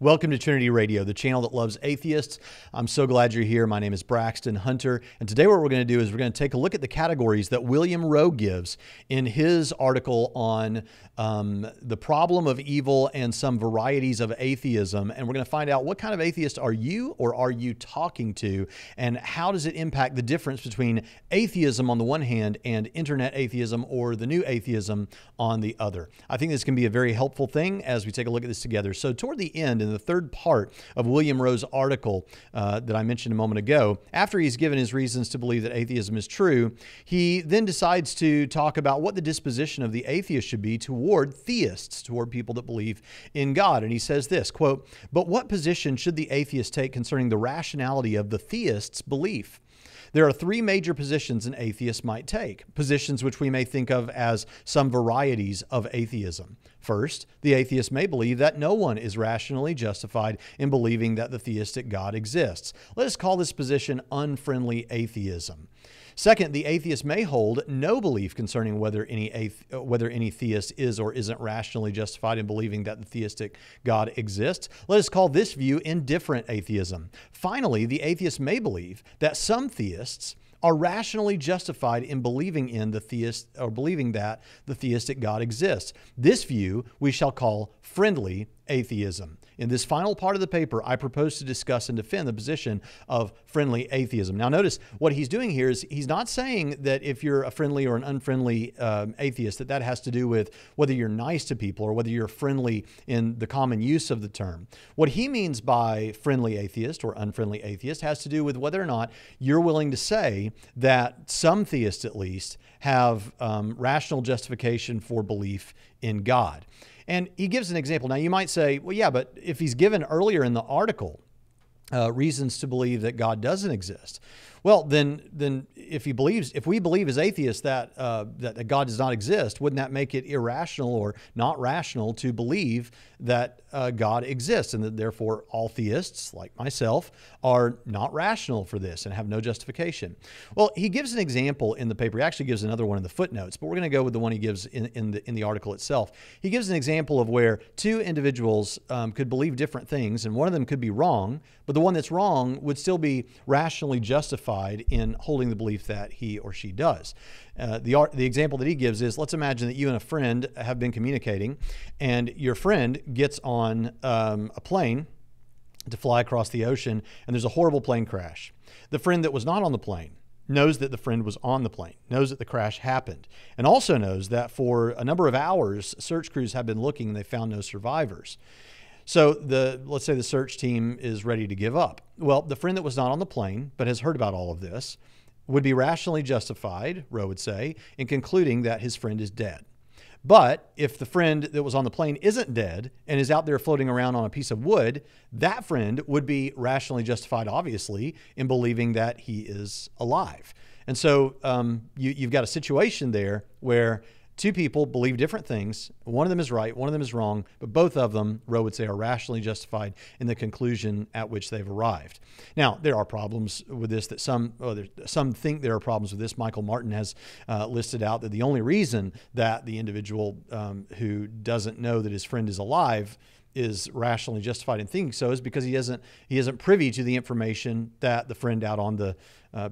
Welcome to Trinity Radio, the channel that loves atheists. I'm so glad you're here. My name is Braxton Hunter, and today what we're going to do is we're going to take a look at the categories that William Rowe gives in his article on the problem of evil and some varieties of atheism, and we're going to find out what kind of atheist are you or are you talking to, and how does it impact the difference between atheism on the one hand and internet atheism or the new atheism on the other. I think this can be a very helpful thing as we take a look at this together. So toward the end, in the third part of William Rowe's article that I mentioned a moment ago, after he's given his reasons to believe that atheism is true, he then decides to talk about what the disposition of the atheist should be toward theists, toward people that believe in God. And he says this, quote, "But what position should the atheist take concerning the rationality of the theist's belief? There are three major positions an atheist might take, positions which we may think of as some varieties of atheism. First, the atheist may believe that no one is rationally justified in believing that the theistic God exists. Let us call this position unfriendly atheism. Second, the atheist may hold no belief concerning whether any theist is or isn't rationally justified in believing that the theistic God exists. Let us call this view indifferent atheism. Finally, the atheist may believe that some theists are rationally justified in believing that the theistic God exists. This view we shall call friendly atheism. In this final part of the paper, I propose to discuss and defend the position of friendly atheism." Now notice what he's doing here is he's not saying that if you're a friendly or an unfriendly atheist, that has to do with whether you're nice to people or whether you're friendly in the common use of the term. What he means by friendly atheist or unfriendly atheist has to do with whether or not you're willing to say that some theists at least have rational justification for belief in God. And he gives an example. Now, you might say, well, yeah, but if he's given earlier in the article reasons to believe that God doesn't exist, well, then if we believe as atheists that God does not exist, wouldn't that make it irrational or not rational to believe that God exists, and that therefore all theists, like myself, are not rational for this and have no justification? Well, he gives an example in the paper. He actually gives another one in the footnotes, but we're going to go with the one he gives in the article itself. He gives an example of where two individuals could believe different things, and one of them could be wrong, but the one that's wrong would still be rationally justified in holding the belief that he or she does. The example that he gives is, let's imagine that you and a friend have been communicating, and your friend gets on a plane to fly across the ocean, and there's a horrible plane crash. The friend that was not on the plane knows that the friend was on the plane, knows that the crash happened, and also knows that for a number of hours, search crews have been looking and they found no survivors. So let's say the search team is ready to give up. Well, the friend that was not on the plane but has heard about all of this would be rationally justified, Rowe would say, in concluding that his friend is dead. But if the friend that was on the plane isn't dead and is out there floating around on a piece of wood, that friend would be rationally justified, obviously, in believing that he is alive. And so you've got a situation there where two people believe different things. One of them is right, one of them is wrong, but both of them, Rowe would say, are rationally justified in the conclusion at which they've arrived. Now, there are problems with this that some think there are problems with this. Michael Martin has listed out that the only reason that the individual who doesn't know that his friend is alive is rationally justified in thinking so is because he isn't privy to the information that the friend out on the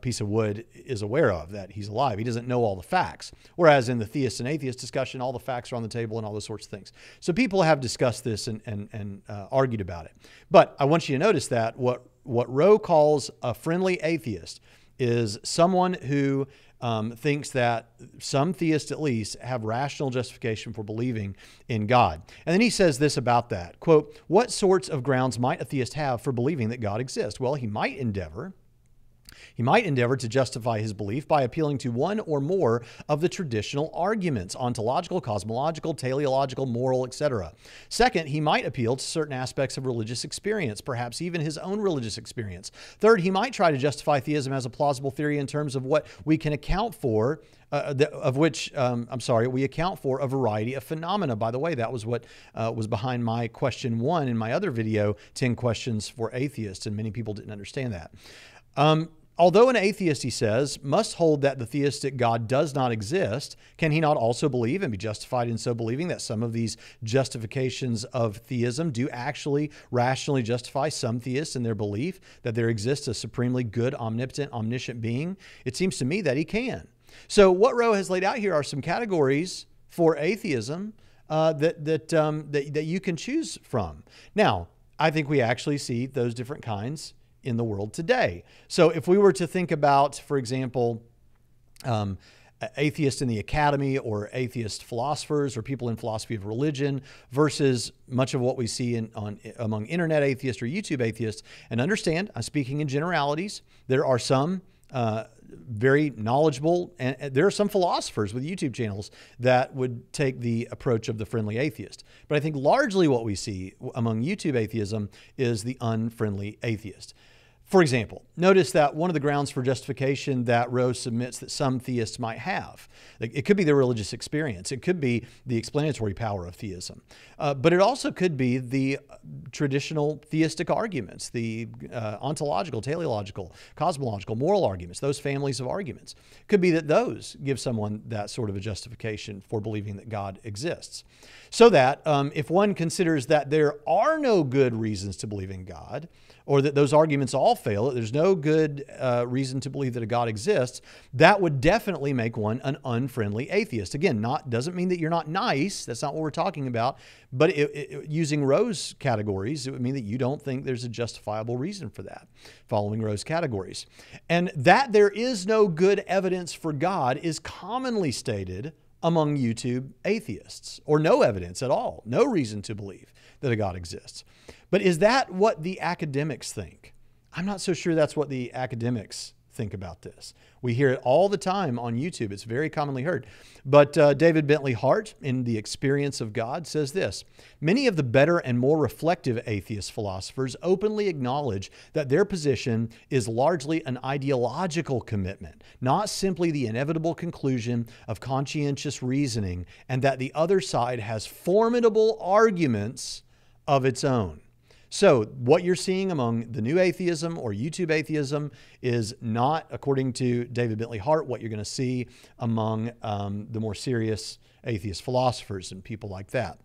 piece of wood is aware of, that he's alive. He doesn't know all the facts. Whereas in the theist and atheist discussion, all the facts are on the table and all those sorts of things. So people have discussed this and argued about it. But I want you to notice that what Rowe calls a friendly atheist is someone who thinks that some theists at least have rational justification for believing in God. And then he says this about that, quote, "What sorts of grounds might a theist have for believing that God exists? Well, he might endeavor to justify his belief by appealing to one or more of the traditional arguments, ontological, cosmological, teleological, moral, etc. Second, he might appeal to certain aspects of religious experience, perhaps even his own religious experience. Third, he might try to justify theism as a plausible theory in terms of what we can account for, we account for a variety of phenomena. By the way, that was what was behind my question 1 in my other video, 10 questions for atheists, and many people didn't understand that. although an atheist, he says, must hold that the theistic God does not exist, can he not also believe and be justified in so believing that some of these justifications of theism do actually rationally justify some theists in their belief that there exists a supremely good, omnipotent, omniscient being? It seems to me that he can. So what Rowe has laid out here are some categories for atheism that you can choose from. Now, I think we actually see those different kinds in the world today. So if we were to think about, for example, atheists in the academy or atheist philosophers or people in philosophy of religion versus much of what we see among internet atheists or YouTube atheists, and understand, I'm speaking in generalities, there are some very knowledgeable, and there are some philosophers with YouTube channels that would take the approach of the friendly atheist. But I think largely what we see among YouTube atheism is the unfriendly atheist. For example, notice that one of the grounds for justification that Rowe submits that some theists might have, it could be their religious experience. It could be the explanatory power of theism. But it also could be the traditional theistic arguments, the ontological, teleological, cosmological, moral arguments, those families of arguments. It could be that those give someone that sort of a justification for believing that God exists. So that if one considers that there are no good reasons to believe in God, or that those arguments all fail, that there's no good reason to believe that a God exists, that would definitely make one an unfriendly atheist. Again, doesn't mean that you're not nice. That's not what we're talking about. But using Rowe's categories, it would mean that you don't think there's a justifiable reason for that, following Rowe's categories. And that there is no good evidence for God is commonly stated among YouTube atheists, or no evidence at all, no reason to believe that a God exists. But is that what the academics think? I'm not so sure that's what the academics think about this. We hear it all the time on YouTube. It's very commonly heard. But David Bentley Hart, in The Experience of God, says this: many of the better and more reflective atheist philosophers openly acknowledge that their position is largely an ideological commitment, not simply the inevitable conclusion of conscientious reasoning, and that the other side has formidable arguments of its own. So what you're seeing among the new atheism or YouTube atheism is not, according to David Bentley Hart, what you're going to see among the more serious atheist philosophers and people like that.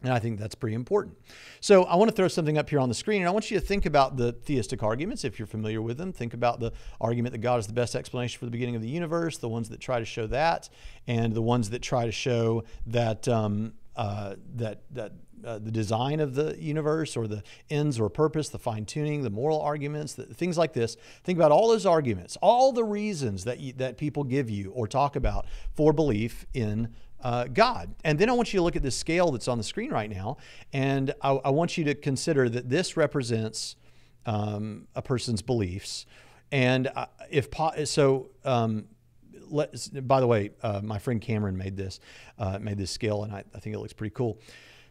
And I think that's pretty important. So I want to throw something up here on the screen, and I want you to think about the theistic arguments, if you're familiar with them. Think about the argument that God is the best explanation for the beginning of the universe, the ones that try to show that, and the ones that try to show that the design of the universe, or the ends or purpose, the fine-tuning, the moral arguments, things like this. Think about all those arguments, all the reasons that people give you or talk about for belief in God. And then I want you to look at this scale that's on the screen right now, and I want you to consider that this represents a person's beliefs. And by the way, my friend Cameron made this scale, and I think it looks pretty cool.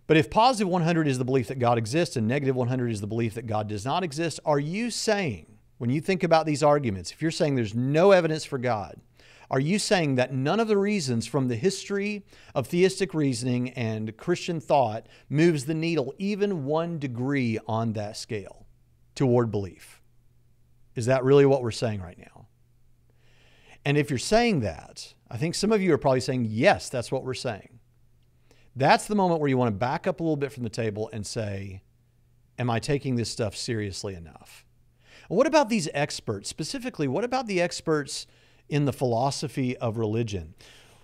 But if positive 100 is the belief that God exists and negative 100 is the belief that God does not exist, are you saying, when you think about these arguments, if you're saying there's no evidence for God, are you saying that none of the reasons from the history of theistic reasoning and Christian thought moves the needle even 1 degree on that scale toward belief? Is that really what we're saying right now? And if you're saying that, I think some of you are probably saying, yes, that's what we're saying. That's the moment where you want to back up a little bit from the table and say, am I taking this stuff seriously enough? What about these experts? Specifically, what about the experts in the philosophy of religion?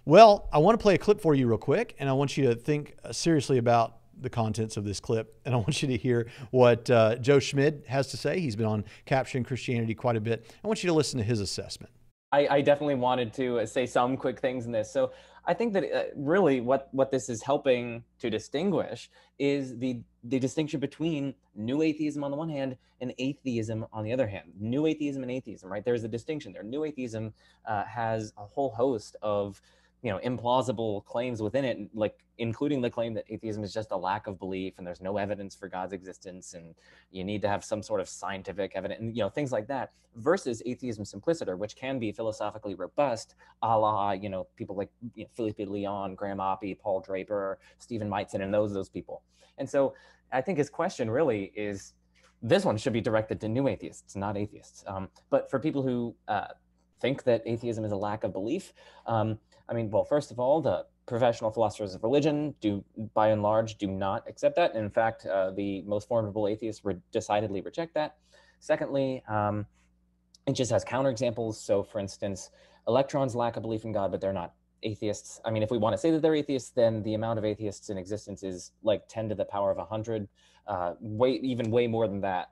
Well, I want to play a clip for you real quick, and I want you to think seriously about the contents of this clip, and I want you to hear what Joe Schmid has to say. He's been on Capturing Christianity quite a bit. I want you to listen to his assessment. I definitely wanted to say some quick things in this. So I think that really what this is helping to distinguish is the distinction between new atheism on the one hand and atheism on the other hand. New atheism and atheism, right? There's a distinction there. New atheism has a whole host of implausible claims within it, like including the claim that atheism is just a lack of belief and there's no evidence for God's existence and you need to have some sort of scientific evidence, and things like that, versus atheism simpliciter, which can be philosophically robust, a la people like Philippe Leon, Graham Oppy, Paul Draper, Stephen Meitzen, and those people. And so I think his question really is, this one should be directed to new atheists, not atheists. But for people who think that atheism is a lack of belief, I mean, well, first of all, the professional philosophers of religion by and large, do not accept that. In fact, the most formidable atheists decidedly reject that. Secondly, it just has counterexamples. So, for instance, electrons lack a belief in God, but they're not atheists. I mean, if we want to say that they're atheists, then the amount of atheists in existence is like 10 to the power of 100, way more than that.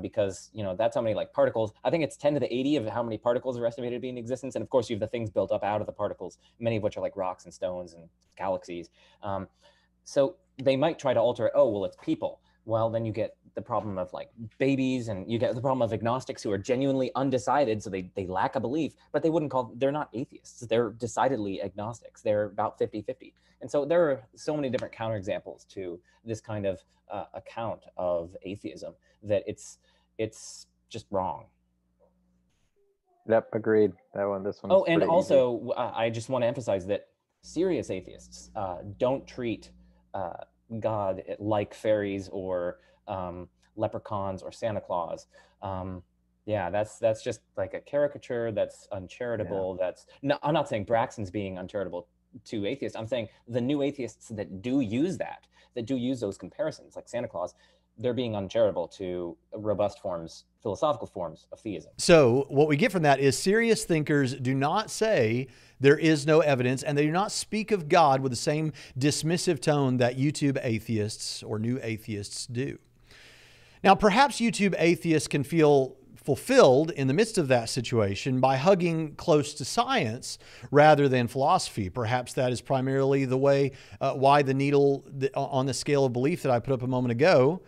Because, you know, that's how many like particles, I think it's 10 to the 80 of how many particles are estimated to be in existence. And of course you have the things built up out of the particles, many of which are like rocks and stones and galaxies. So they might try to alter, oh, well, it's people. Well, then you get the problem of like babies, and you get the problem of agnostics who are genuinely undecided. So they lack a belief, but they're not atheists. They're decidedly agnostics. They're about 50-50. And so there are so many different counterexamples to this kind of account of atheism that it's just wrong. Yep, agreed. This one. Oh, and also I just want to emphasize that serious atheists don't treat God like fairies or leprechauns or Santa Claus. Yeah, that's just like a caricature. That's uncharitable. Yeah. I'm not saying Braxton's being uncharitable to atheists. I'm saying the new atheists that do use those comparisons, like Santa Claus, they're being uncharitable to robust philosophical forms of theism. So what we get from that is serious thinkers do not say there is no evidence, and they do not speak of God with the same dismissive tone that YouTube atheists or new atheists do. Now, perhaps YouTube atheists can feel fulfilled in the midst of that situation by hugging close to science rather than philosophy. Perhaps that is primarily the way why the needle on the scale of belief that I put up a moment ago.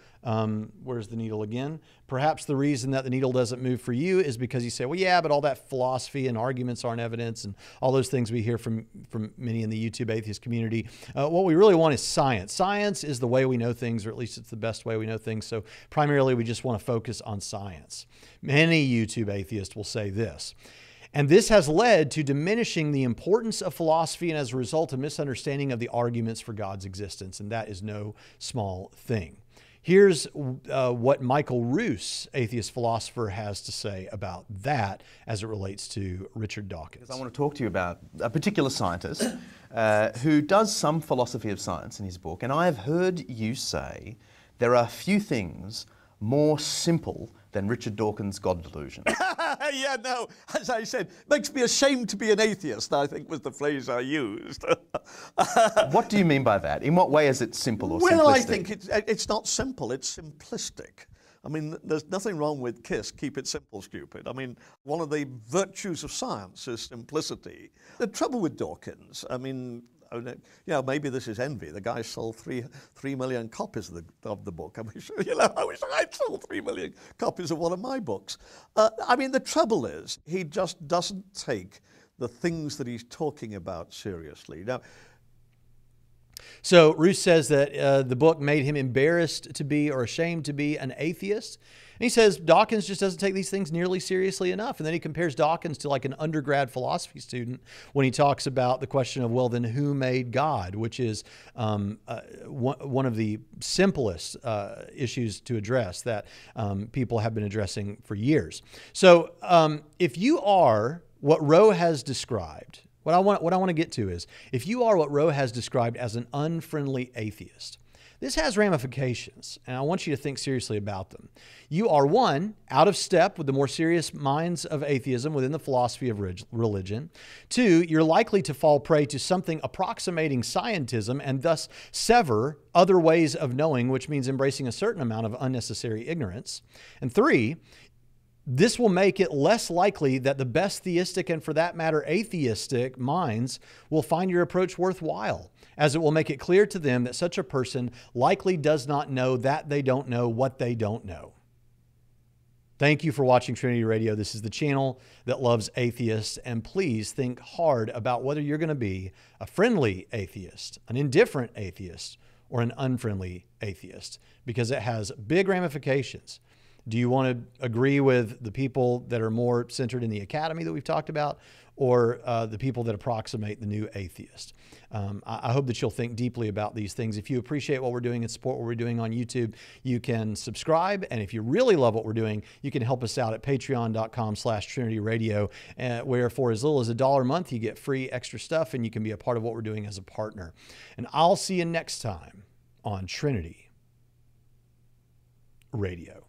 Where's the needle again? Perhaps the reason that the needle doesn't move for you is because you say, well, yeah, but all that philosophy and arguments aren't evidence, and all those things we hear from many in the YouTube atheist community. What we really want is science. Science is the way we know things, or at least it's the best way we know things. So primarily we just want to focus on science. Many YouTube atheists will say this. And this has led to diminishing the importance of philosophy, and as a result, a misunderstanding of the arguments for God's existence. And that is no small thing. Here's what Michael Roos, atheist philosopher, has to say about that as it relates to Richard Dawkins. Because I want to talk to you about a particular scientist who does some philosophy of science in his book. And I have heard you say there are few things more simple than Richard Dawkins' God delusion. Yeah, no, as I said, makes me ashamed to be an atheist, I think was the phrase I used. What do you mean by that? In what way is it simple or simplistic? Well, I think it's not simple, it's simplistic. I mean, there's nothing wrong with KISS, keep it simple, stupid. I mean, one of the virtues of science is simplicity. The trouble with Dawkins, I mean, you know, maybe this is envy. The guy sold 3 million copies of the book. I wish I'd sold 3 million copies of one of my books. I mean, the trouble is, he just doesn't take the things that he's talking about seriously. Now, so Roos says that the book made him embarrassed to be or ashamed to be an atheist. And he says Dawkins just doesn't take these things nearly seriously enough. And then he compares Dawkins to like an undergrad philosophy student when he talks about the question of, well, then who made God, which is one of the simplest issues to address that people have been addressing for years. So if you are what Rowe has described, what I want to get to is, if you are what Rowe has described as an unfriendly atheist, this has ramifications, and I want you to think seriously about them. You are, one, out of step with the more serious minds of atheism within the philosophy of religion. Two, you're likely to fall prey to something approximating scientism and thus sever other ways of knowing, which means embracing a certain amount of unnecessary ignorance. And three, this will make it less likely that the best theistic and, for that matter, atheistic minds will find your approach worthwhile, as it will make it clear to them that such a person likely does not know that they don't know what they don't know. Thank you for watching Trinity Radio. This is the channel that loves atheists, and please think hard about whether you're going to be a friendly atheist, an indifferent atheist, or an unfriendly atheist, because it has big ramifications. Do you want to agree with the people that are more centered in the academy that we've talked about? or the people that approximate the new atheist. I hope that you'll think deeply about these things. If you appreciate what we're doing and support what we're doing on YouTube, you can subscribe. And if you really love what we're doing, you can help us out at patreon.com/Trinity Radio, where for as little as $1 a month, you get free extra stuff and you can be a part of what we're doing as a partner. And I'll see you next time on Trinity Radio.